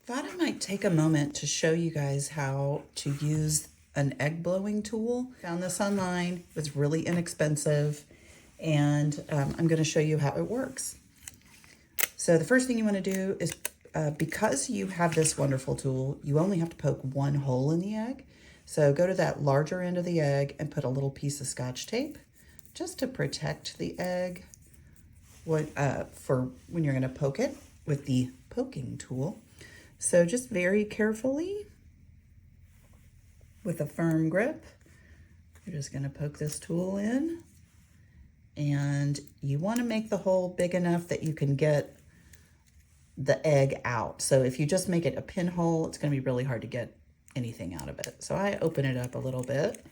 Thought I might take a moment to show you guys how to use an egg blowing tool. Found this online, it was really inexpensive, and I'm gonna show you how it works. So the first thing you wanna do is, because you have this wonderful tool, you only have to poke one hole in the egg. So go to that larger end of the egg and put a little piece of Scotch tape just to protect the egg for when you're gonna poke it with the poking tool. So just very carefully, with a firm grip, you're just gonna poke this tool in, and you wanna make the hole big enough that you can get the egg out. So if you just make it a pinhole, it's gonna be really hard to get anything out of it. So I open it up a little bit.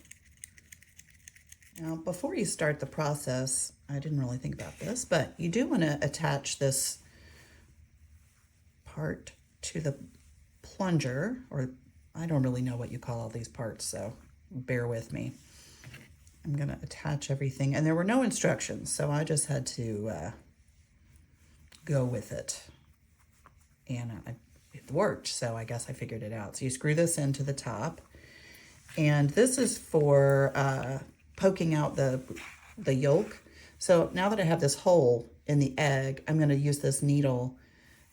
Now, before you start the process, I didn't really think about this, but you do wanna attach this part to the plunger, or I don't really know what you call all these parts, so bear with me. I'm gonna attach everything, and there were no instructions, so I just had to go with it. And it worked, so I guess I figured it out. So you screw this into the top, and this is for poking out the yolk. So now that I have this hole in the egg, I'm gonna use this needle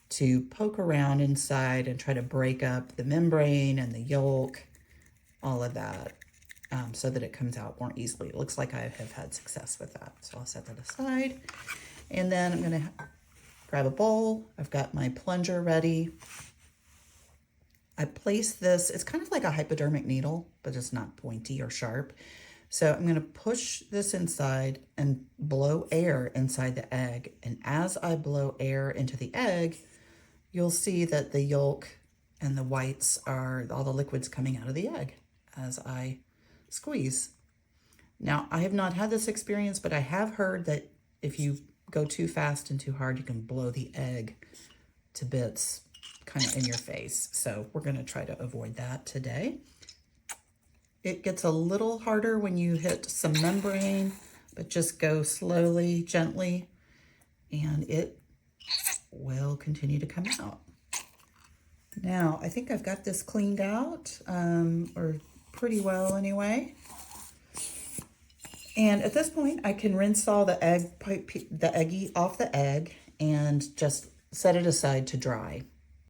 to poke around inside and try to break up the membrane and the yolk, all of that, so that it comes out more easily. It looks like I have had success with that. So I'll set that aside. And then I'm gonna grab a bowl. I've got my plunger ready. I place this, it's kind of like a hypodermic needle, but it's not pointy or sharp. So I'm gonna push this inside and blow air inside the egg. And as I blow air into the egg, you'll see that the yolk and the whites are all the liquids coming out of the egg as I squeeze. Now, I have not had this experience, but I have heard that if you go too fast and too hard, you can blow the egg to bits kind of in your face. So we're gonna try to avoid that today. It gets a little harder when you hit some membrane, but just go slowly, gently, and it will continue to come out. Now, I think I've got this cleaned out, or pretty well anyway. And at this point, I can rinse all the eggy off the egg and just set it aside to dry.